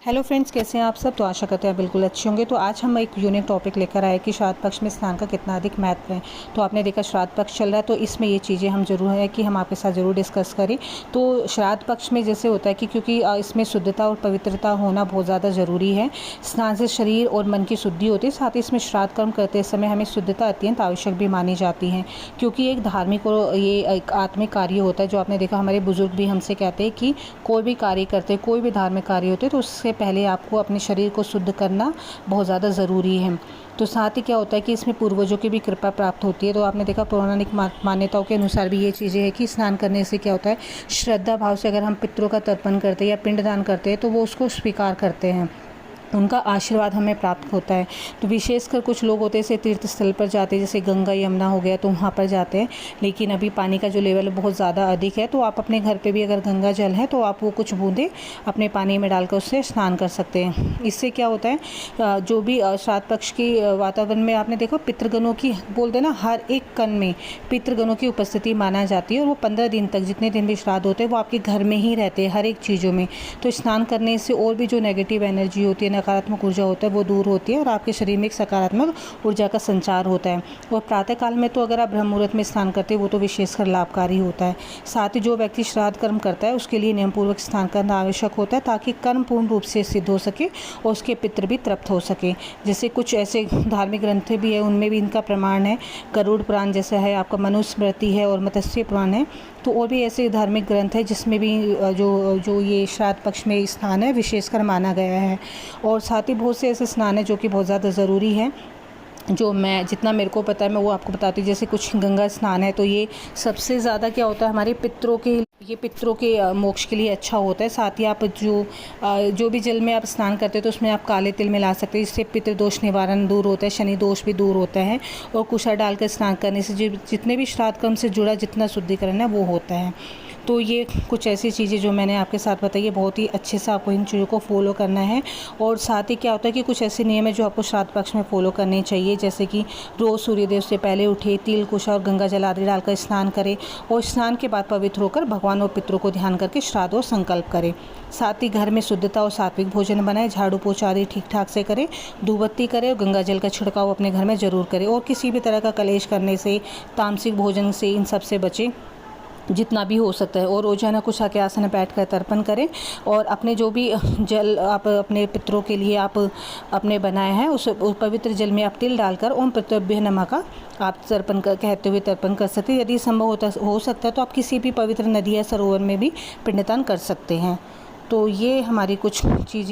Hello friends, कैसे हैं आप सब। तो आशा करते हैं बिल्कुल अच्छे होंगे। तो आज हम एक यूनिक टॉपिक लेकर आए कि श्राद्ध पक्ष में स्नान का कितना अधिक महत्व है। तो आपने देखा श्राद्ध पक्ष चल रहा है, तो इसमें ये चीज़ें हम ज़रूर है कि हम आपके साथ ज़रूर डिस्कस करें। तो श्राद्ध पक्ष में जैसे होता है कि क्योंकि इसमें शुद्धता और पवित्रता होना बहुत ज़्यादा ज़रूरी है। स्नान से शरीर और मन की शुद्धि होती है, साथ ही इसमें श्राद्ध कर्म करते समय हमें शुद्धता अत्यंत आवश्यक भी मानी जाती है, क्योंकि एक धार्मिक और ये एक आत्मिक कार्य होता है। जो आपने देखा, हमारे बुजुर्ग भी हमसे कहते हैं कि कोई भी कार्य करते, कोई भी धार्मिक कार्य होते, तो उससे पहले आपको अपने शरीर को शुद्ध करना बहुत ज़्यादा ज़रूरी है। तो साथ ही क्या होता है कि इसमें पूर्वजों की भी कृपा प्राप्त होती है। तो आपने देखा, पौराणिक मान्यताओं के अनुसार भी ये चीज़ें हैं कि स्नान करने से क्या होता है, श्रद्धा भाव से अगर हम पितरों का तर्पण करते हैं या पिंडदान करते हैं, तो वो उसको स्वीकार करते हैं, उनका आशीर्वाद हमें प्राप्त होता है। तो विशेषकर कुछ लोग होते हैं जैसे तीर्थ स्थल पर जाते हैं, जैसे गंगा यमुना हो गया, तो वहाँ पर जाते हैं। लेकिन अभी पानी का जो लेवल बहुत ज़्यादा अधिक है, तो आप अपने घर पे भी अगर गंगा जल है तो आप वो कुछ बूंदें अपने पानी में डालकर उससे स्नान कर सकते हैं। इससे क्या होता है, जो भी श्राद्ध पक्ष की वातावरण में आपने देखा, पितृगणों की बोलते ना, हर एक कण में पितृगणों की उपस्थिति माना जाती है। और वो 15 दिन तक, जितने दिन भी श्राद्ध होते हैं, वो आपके घर में ही रहते हैं, हर एक चीज़ों में। तो स्नान करने से और भी जो नेगेटिव एनर्जी होती है, नकारात्मक ऊर्जा होता है, वो दूर होती है और आपके शरीर में एक सकारात्मक ऊर्जा का संचार होता है। और प्रातःकाल में तो अगर आप ब्रह्म मुहूर्त में स्नान करते हैं, वो तो विशेषकर लाभकारी होता है। साथ ही जो व्यक्ति श्राद्ध कर्म करता है, उसके लिए नियमपूर्वक स्नान करना आवश्यक होता है, ताकि कर्म पूर्ण रूप से सिद्ध हो सके और उसके पितृ भी तृप्त हो सके। जैसे कुछ ऐसे धार्मिक ग्रंथ भी है, उनमें भी इनका प्रमाण है। गरुड़ पुराण जैसा है, आपका मनुस्मृति है और मत्स्य पुराण है। तो और भी ऐसे धार्मिक ग्रंथ है जिसमें भी जो ये श्राद्ध पक्ष में स्नान है विशेषकर माना गया है। और साथ ही बहुत से ऐसे स्नान है जो कि बहुत ज़्यादा ज़रूरी है, जो मैं जितना मेरे को पता है मैं वो आपको बताती हूँ। जैसे कुछ गंगा स्नान है, तो ये सबसे ज़्यादा क्या होता है, हमारे पितरों के मोक्ष के लिए अच्छा होता है। साथ ही आप जो भी जल में आप स्नान करते हैं, तो उसमें आप काले तिल मिला सकते हैं, जिससे पितृदोष निवारण दूर होता है, शनि दोष भी दूर होता है। और कुशा डालकर स्नान करने से जितने भी श्राद्ध कर्म से जुड़ा जितना शुद्धिकरण है वो होता है। तो ये कुछ ऐसी चीज़ें जो मैंने आपके साथ बताई है, बहुत ही अच्छे से आपको इन चीज़ों को फॉलो करना है। और साथ ही क्या होता है कि कुछ ऐसे नियम है जो आपको श्राद्ध पक्ष में फॉलो करने चाहिए, जैसे कि रोज़ सूर्योदय से पहले उठे, तिल कुशा और गंगा जल आदि डालकर स्नान करें, और स्नान के बाद पवित्र होकर भगवान और पितरों को ध्यान करके श्राद्ध और संकल्प करें। साथ ही घर में शुद्धता और सात्विक भोजन बनाएं, झाड़ू पोछा आदि ठीक ठाक से करें, धूपबत्ती करें और गंगा जल का छिड़काव अपने घर में ज़रूर करें। और किसी भी तरह का कलेश करने से, तामसिक भोजन से, इन सब से बचें जितना भी हो सकता है। और रोजाना कुशा के आसन में बैठकर तर्पण करें, और अपने जो भी जल आप अपने पितरों के लिए आप अपने बनाए हैं, उस पवित्र जल में आप तिल डालकर ओम पितृभ्य नमः का आप तर्पण कहते हुए तर्पण कर सकते हैं। यदि संभव हो सकता है तो आप किसी भी पवित्र नदी या सरोवर में भी पिंडदान कर सकते हैं। तो ये हमारी कुछ चीज़ें